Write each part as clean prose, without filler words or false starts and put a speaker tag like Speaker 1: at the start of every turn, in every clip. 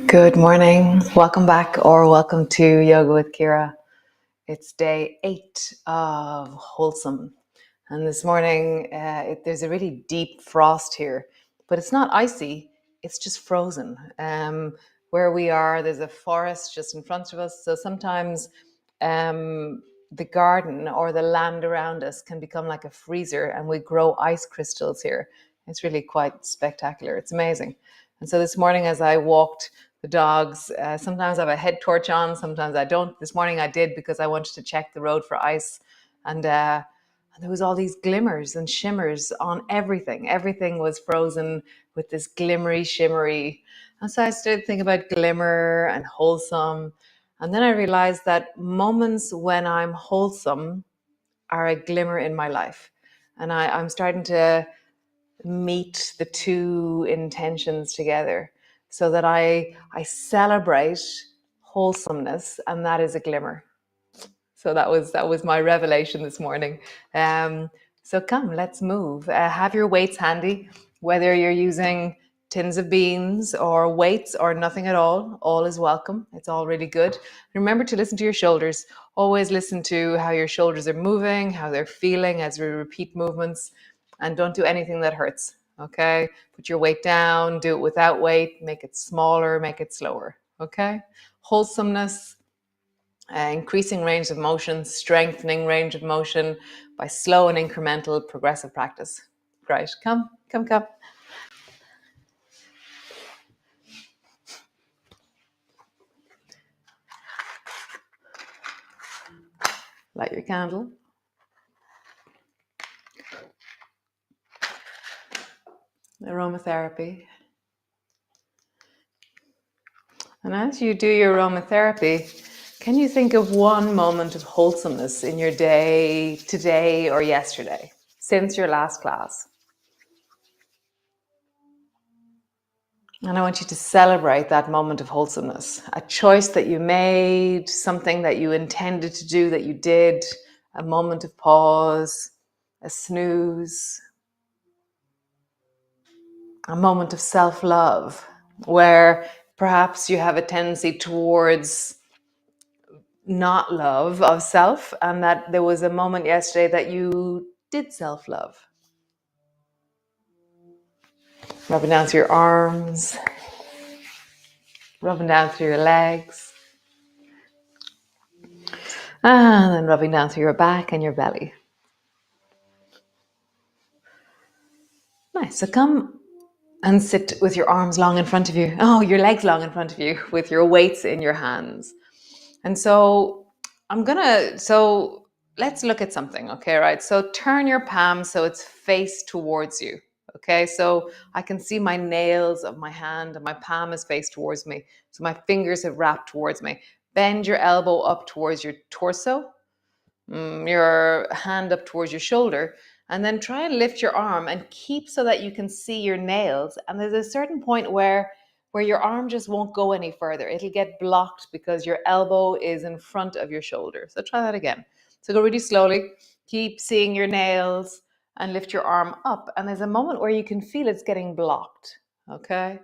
Speaker 1: Good morning. Welcome back or welcome to Yoga with Ciara. It's day 8 of Wholesome. And this morning, there's a really deep frost here, but it's not icy, it's just frozen. Where we are, there's a forest just in front of us. So sometimes the garden or the land around us can become like a freezer and we grow ice crystals here. It's really quite spectacular. It's amazing. And so this morning as I walked the dogs, sometimes I have a head torch on, sometimes I don't. This morning I did because I wanted to check the road for ice. And there was all these glimmers and shimmers on everything. Everything was frozen with this glimmery, shimmery. And so I started thinking about glimmer and wholesome. And then I realized that moments when I'm wholesome are a glimmer in my life. And I'm starting to meet the two intentions together so that I celebrate wholesomeness, and that is a glimmer. So that was my revelation this morning. So come, let's move. Have your weights handy, whether you're using tins of beans or weights or nothing at all is welcome. It's all really good. Remember to listen to your shoulders. Always listen to how your shoulders are moving, how they're feeling as we repeat movements, and don't do anything that hurts. Okay? Put your weight down, do it without weight, make it smaller, make it slower. Okay? Wholesomeness, increasing range of motion, strengthening range of motion by slow and incremental progressive practice. Great. Come. Light your candle. Aromatherapy. And as you do your aromatherapy, can you think of one moment of wholesomeness in your day, today or yesterday, since your last class? And I want you to celebrate that moment of wholesomeness, a choice that you made, something that you intended to do that you did, a moment of pause, a snooze, a moment of self-love, where perhaps you have a tendency towards not love of self, and that there was a moment yesterday that you did self-love. Rubbing down through your arms, rubbing down through your legs, and then rubbing down through your back and your belly. Nice. So come and sit with your arms long in front of you. Oh, your legs long in front of you with your weights in your hands. And so let's look at something, okay, right? So turn your palm so it's face towards you, okay? So I can see my nails of my hand and my palm is face towards me. So my fingers have wrapped towards me. Bend your elbow up towards your torso, your hand up towards your shoulder, and then try and lift your arm and keep so that you can see your nails. And there's a certain point where your arm just won't go any further. It'll get blocked because your elbow is in front of your shoulder. So try that again. So go really slowly. Keep seeing your nails and lift your arm up. And there's a moment where you can feel it's getting blocked. Okay?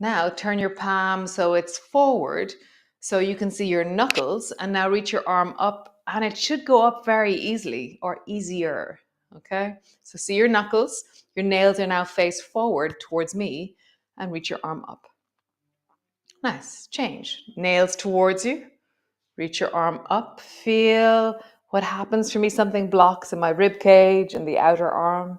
Speaker 1: Now turn your palm so it's forward so you can see your knuckles, and now reach your arm up and it should go up very easily or easier. Okay? So see your knuckles. Your nails are now face forward towards me, and reach your arm up. Nice. Change. Nails towards you. Reach your arm up. Feel what happens for me. Something blocks in my rib cage and the outer arm.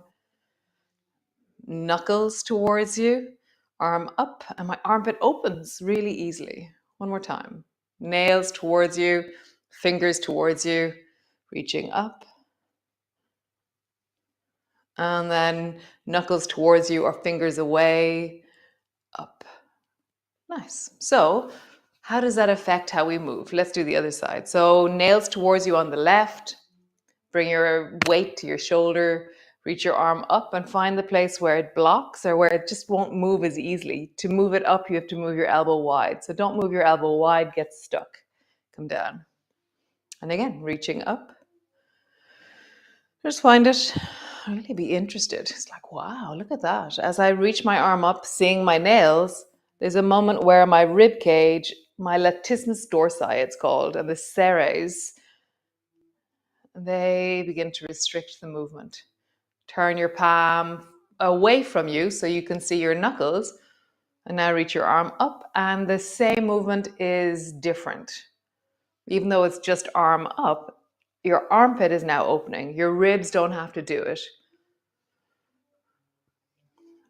Speaker 1: Knuckles towards you. Arm up, and my armpit opens really easily. One more time. Nails towards you. Fingers towards you. Reaching up. And then knuckles towards you or fingers away. Up. Nice. So how does that affect how we move? Let's do the other side. So nails towards you on the left. Bring your weight to your shoulder. Reach your arm up and find the place where it blocks or where it just won't move as easily. To move it up, you have to move your elbow wide. So don't move your elbow wide, get stuck. Come down. And again, reaching up. Just find it. I'll really be interested. It's like, wow, look at that. As I reach my arm up, seeing my nails, there's a moment where my rib cage, my latissimus dorsi, it's called, and the seres, they begin to restrict the movement. Turn your palm away from you so you can see your knuckles. And now reach your arm up, and the same movement is different. Even though it's just arm up, your armpit is now opening. Your ribs don't have to do it.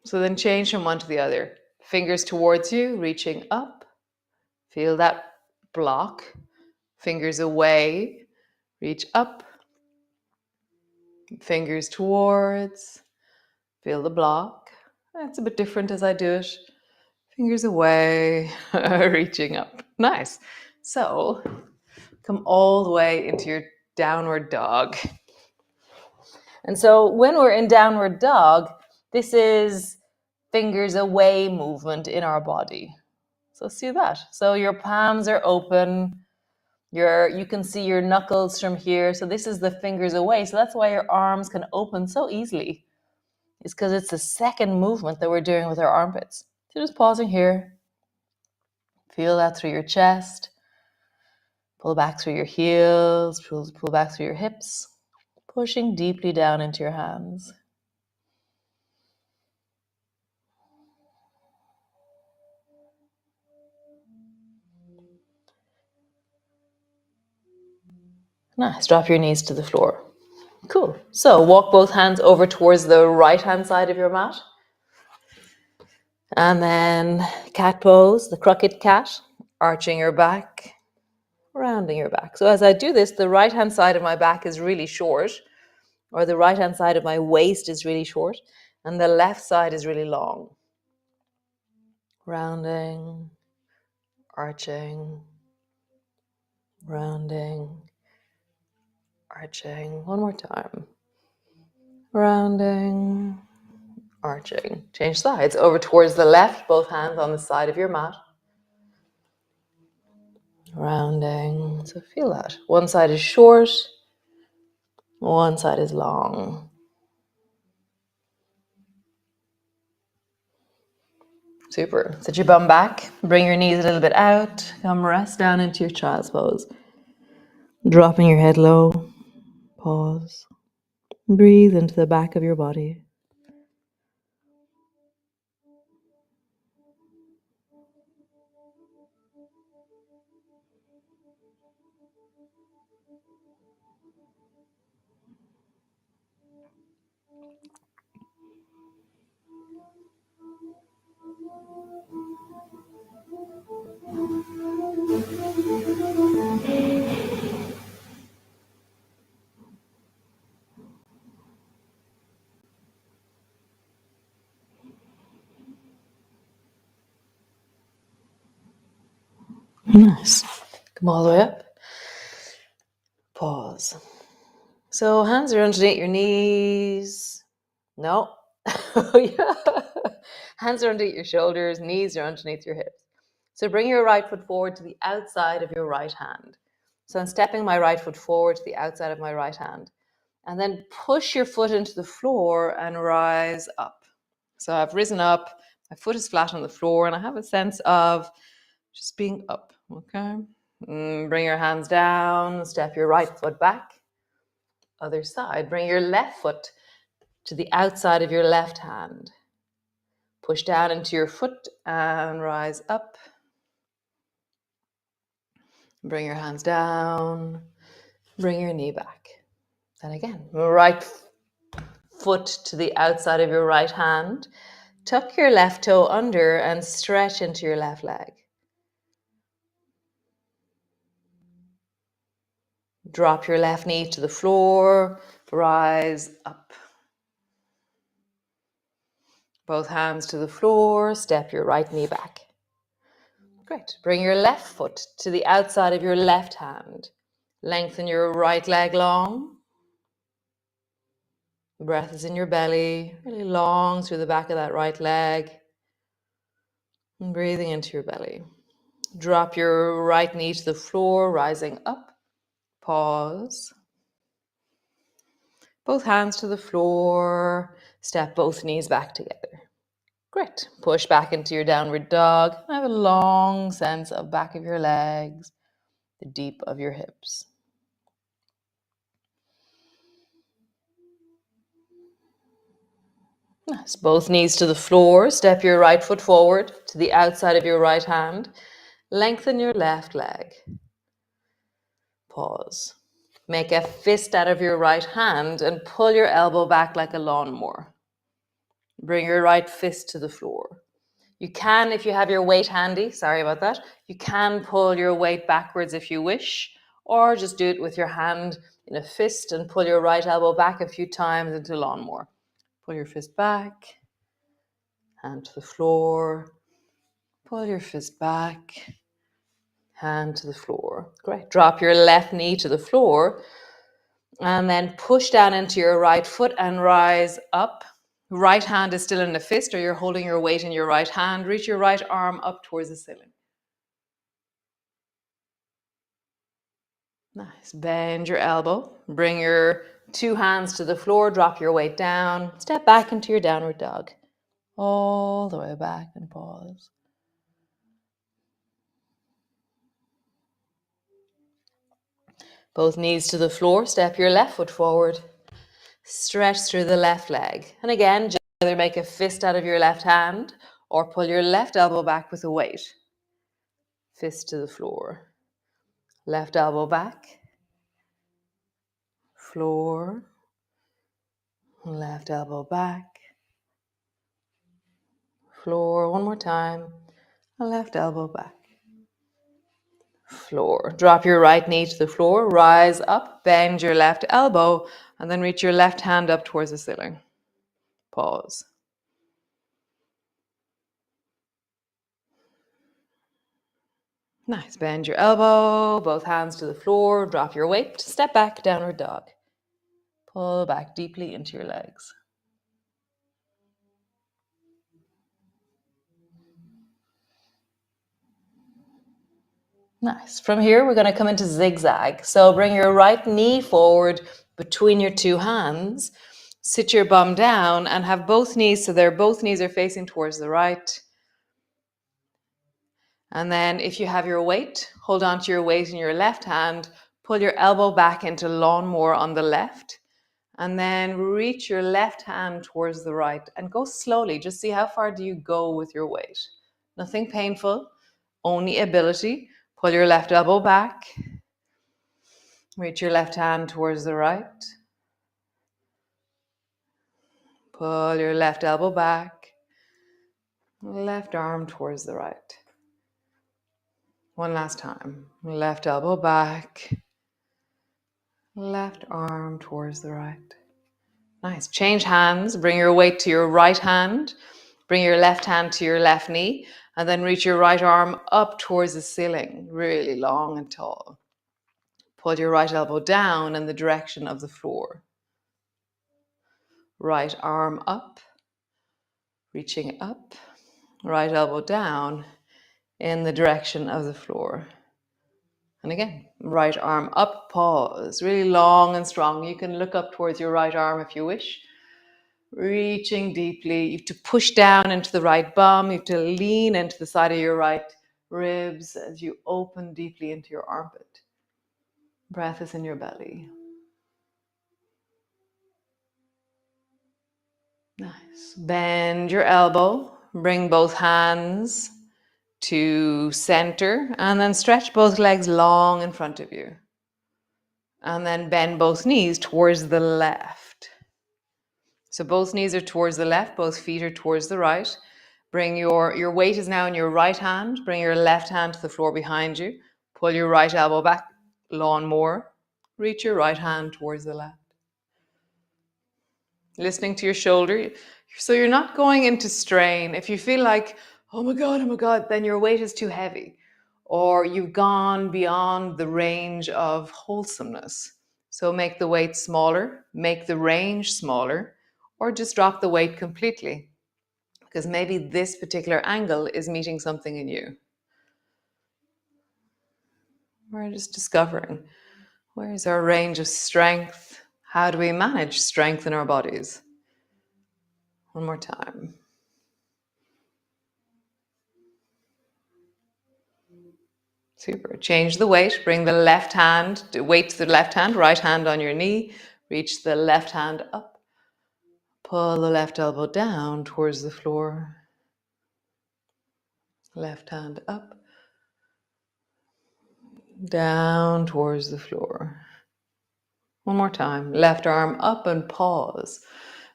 Speaker 1: So then change from one to the other. Fingers towards you, reaching up. Feel that block. Fingers away, reach up. Fingers towards, feel the block. It's a bit different as I do it. Fingers away, reaching up. Nice. So come all the way into your downward dog. And so when we're in downward dog, this is fingers away movement in our body. So see that. So your palms are open. You can see your knuckles from here. So this is the fingers away. So that's why your arms can open so easily. It's because it's the second movement that we're doing with our armpits. So just pausing here. Feel that through your chest. Pull back through your heels. Pull back through your hips. Pushing deeply down into your hands. Nice. Drop your knees to the floor. Cool. So walk both hands over towards the right-hand side of your mat. And then cat pose, the crooked cat, arching your back, rounding your back. So as I do this, the right-hand side of my back is really short, or the right-hand side of my waist is really short, and the left side is really long. Rounding, arching, rounding, arching. One more time. Rounding, arching. Change sides. Over towards the left, both hands on the side of your mat. Rounding. So feel that. One side is short, one side is long. Super. Sit your bum back. Bring your knees a little bit out. Come rest down into your child's pose. Dropping your head low. Pause. Breathe into the back of your body. Nice. Come all the way up. Pause. So hands are underneath your knees. No. Yeah. Hands are underneath your shoulders. Knees are underneath your hips. So bring your right foot forward to the outside of your right hand. So I'm stepping my right foot forward to the outside of my right hand. And then push your foot into the floor and rise up. So I've risen up, my foot is flat on the floor, and I have a sense of just being up, okay? Bring your hands down, step your right foot back. Other side, bring your left foot to the outside of your left hand. Push down into your foot and rise up. Bring your hands down, bring your knee back. And again, right foot to the outside of your right hand. Tuck your left toe under and stretch into your left leg. Drop your left knee to the floor, rise up. Both hands to the floor, step your right knee back. Great. Bring your left foot to the outside of your left hand. Lengthen your right leg long. The breath is in your belly, really long through the back of that right leg. And breathing into your belly. Drop your right knee to the floor, rising up. Pause. Both hands to the floor. Step both knees back together. Great. Push back into your downward dog. Have a long sense of back of your legs, the deep of your hips. Nice. Both knees to the floor. Step your right foot forward to the outside of your right hand. Lengthen your left leg. Pause. Make a fist out of your right hand and pull your elbow back like a lawnmower. Bring your right fist to the floor. You can, if you have your weight handy, sorry about that, you can pull your weight backwards if you wish, or just do it with your hand in a fist and pull your right elbow back a few times into lawnmower. Pull your fist back, hand to the floor, pull your fist back, hand to the floor. Great. Drop your left knee to the floor and then push down into your right foot and rise up. Right hand is still in the fist, or you're holding your weight in your right hand. Reach your right arm up towards the ceiling. Nice. Bend your elbow. Bring your two hands to the floor. Drop your weight down. Step back into your downward dog. All the way back and pause. Both knees to the floor. Step your left foot forward. Stretch through the left leg. And again, just either make a fist out of your left hand or pull your left elbow back with a weight. Fist to the floor. Left elbow back. Floor. Left elbow back. Floor. One more time. Left elbow back. Floor. Drop your right knee to the floor. Rise up. Bend your left elbow. And then reach your left hand up towards the ceiling. Pause. Nice. Bend your elbow. Both hands to the floor. Drop your weight. Step back. Downward dog. Pull back deeply into your legs. Nice. From here, we're going to come into zigzag. So bring your right knee forward between your two hands. Sit your bum down and have both knees, so both knees are facing towards the right. And then if you have your weight, hold on to your weight in your left hand. Pull your elbow back into lawnmower on the left. And then reach your left hand towards the right and go slowly. Just see how far do you go with your weight. Nothing painful, only ability. Pull your left elbow back. Reach your left hand towards the right. Pull your left elbow back. Left arm towards the right. One last time. Left elbow back. Left arm towards the right. Nice. Change hands. Bring your weight to your right hand. Bring your left hand to your left knee. And then reach your right arm up towards the ceiling. Really long and tall. Pull your right elbow down in the direction of the floor. Right arm up. Reaching up. Right elbow down in the direction of the floor. And again, right arm up, pause. Really long and strong. You can look up towards your right arm if you wish. Reaching deeply. You have to push down into the right bum. You have to lean into the side of your right ribs as you open deeply into your armpit. Breath is in your belly. Nice. Bend your elbow. Bring both hands to center and then stretch both legs long in front of you. And then bend both knees towards the left. So both knees are towards the left, both feet are towards the right. Bring your weight is now in your right hand. Bring your left hand to the floor behind you. Pull your right elbow back, lawnmower. Reach your right hand towards the left. Listening to your shoulder. So you're not going into strain. If you feel like, oh my God, then your weight is too heavy. Or you've gone beyond the range of wholesomeness. So make the weight smaller, make the range smaller, or just drop the weight completely. Because maybe this particular angle is meeting something in you. We're just discovering, where is our range of strength? How do we manage strength in our bodies? One more time. Super. Change the weight. Bring the left hand, weight to the left hand, right hand on your knee. Reach the left hand up. Pull the left elbow down towards the floor. Left hand up. Down towards the floor. One more time. Left arm up and pause.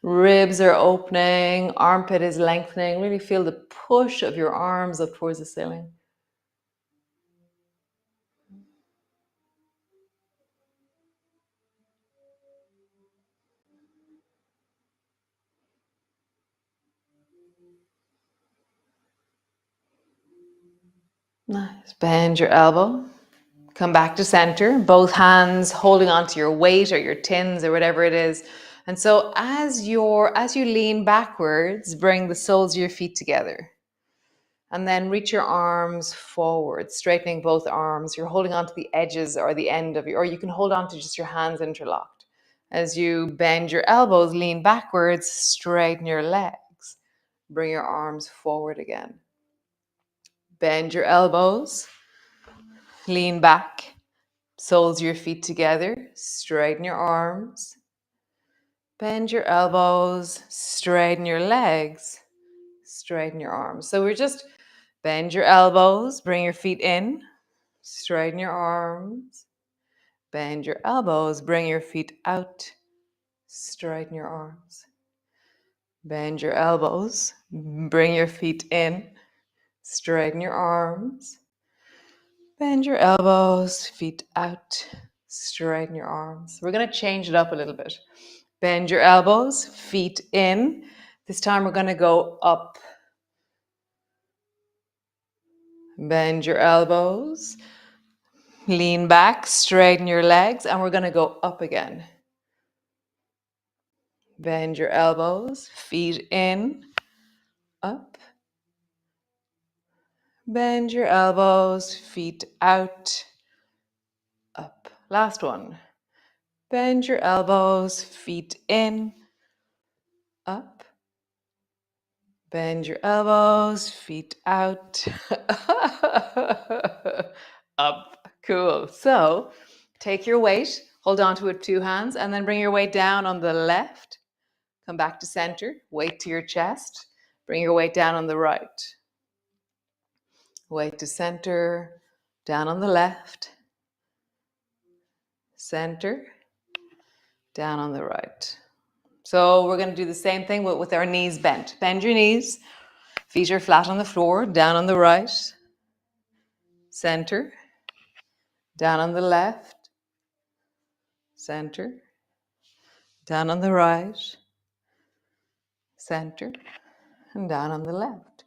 Speaker 1: Ribs are opening. Armpit is lengthening. Really feel the push of your arms up towards the ceiling. Nice. Bend your elbow. Come back to center. Both hands holding onto your weight or your tins or whatever it is. And so as you lean backwards, bring the soles of your feet together. And then reach your arms forward, straightening both arms. You're holding onto the edges or the end of your, or you can hold on to just your hands interlocked. As you bend your elbows, lean backwards, straighten your legs. Bring your arms forward again. Bend your elbows, lean back, soles of your feet together, straighten your arms. Bend your elbows, straighten your legs, straighten your arms. So we're just bend your elbows, bring your feet in, straighten your arms, bend your elbows, bring your feet out, straighten your arms. Bend your elbows, bring your feet in, straighten your arms. Bend your elbows, feet out, straighten your arms. We're going to change it up a little bit. Bend your elbows, feet in. This time we're going to go up. Bend your elbows, lean back, straighten your legs, and we're going to go up again. Bend your elbows, feet in, up. Bend your elbows, feet out, up. Last one. Bend your elbows, feet in, up. Bend your elbows, feet out, up. Cool. So take your weight, hold on to it with 2 hands, and then bring your weight down on the left. Come back to center, weight to your chest. Bring your weight down on the right. Weight to center, down on the left. Center, down on the right. So we're going to do the same thing with our knees bent. Bend your knees. Feet are flat on the floor, down on the right. Center, down on the left. Center, down on the right. Center, and down on the left.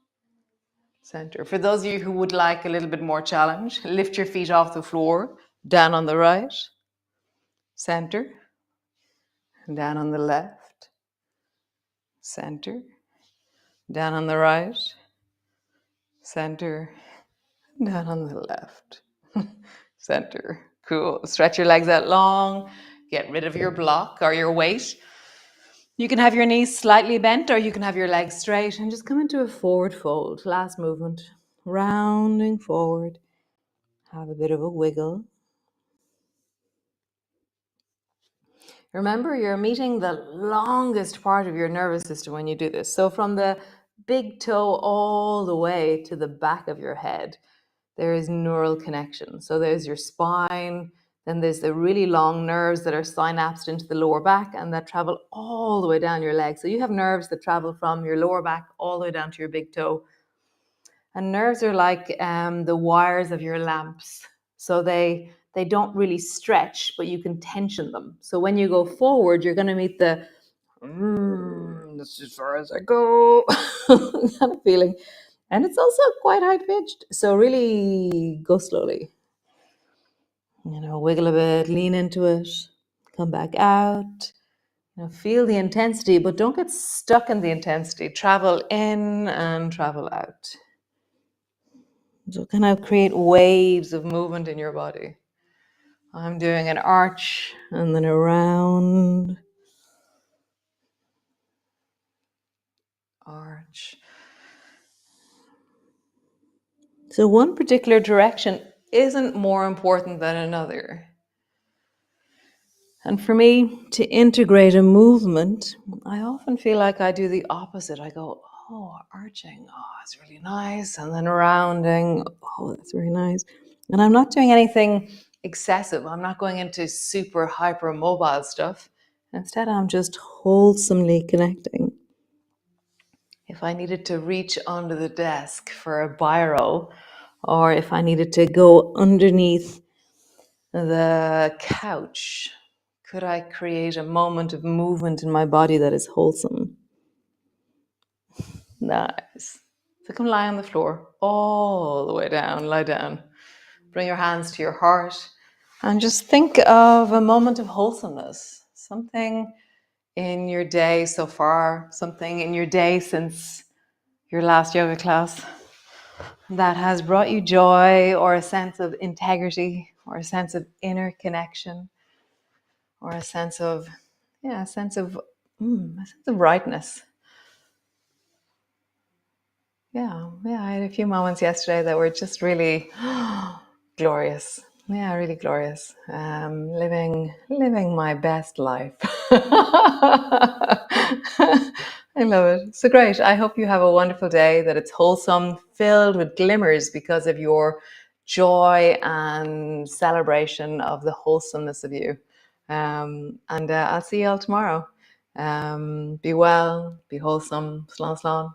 Speaker 1: Center. For those of you who would like a little bit more challenge, lift your feet off the floor, down on the right. Center, and down on the left. Center, down on the right. Center, down on the left. Center. Cool. Stretch your legs out long. Get rid of your block or your weight. You can have your knees slightly bent or you can have your legs straight and just come into a forward fold. Last movement. Rounding forward. Have a bit of a wiggle. Remember, you're meeting the longest part of your nervous system when you do this. So from the big toe all the way to the back of your head, there is neural connection. So there's your spine, then there's the really long nerves that are synapsed into the lower back and that travel all the way down your leg. So you have nerves that travel from your lower back all the way down to your big toe. And nerves are like the wires of your lamps. So they don't really stretch, but you can tension them. So when you go forward, you're going to meet the this is as far as I go kind of feeling. And it's also quite high pitched. So really go slowly. Wiggle a bit, lean into it, come back out. Feel the intensity, but don't get stuck in the intensity. Travel in and travel out. So kind of create waves of movement in your body. I'm doing an arch and then a round. Arch. So one particular direction isn't more important than another. And for me to integrate a movement, I often feel like I do the opposite. I go, oh, arching, oh, it's really nice. And then rounding, oh, that's very nice. And I'm not doing anything excessive. I'm not going into super hyper mobile stuff. Instead, I'm just wholesomely connecting. If I needed to reach under the desk for a biro, or if I needed to go underneath the couch, could I create a moment of movement in my body that is wholesome? Nice. So come lie on the floor, all the way down, lie down. Bring your hands to your heart and just think of a moment of wholesomeness. Something in your day so far, something in your day since your last yoga class that has brought you joy or a sense of integrity or a sense of inner connection or a sense of, yeah, a sense of rightness. Yeah, I had a few moments yesterday that were just really glorious. Yeah, really glorious. Living my best life. I love it. So great. I hope you have a wonderful day, that it's wholesome, filled with glimmers because of your joy and celebration of the wholesomeness of you. And I'll see you all tomorrow. Be well, be wholesome. Slán, slán.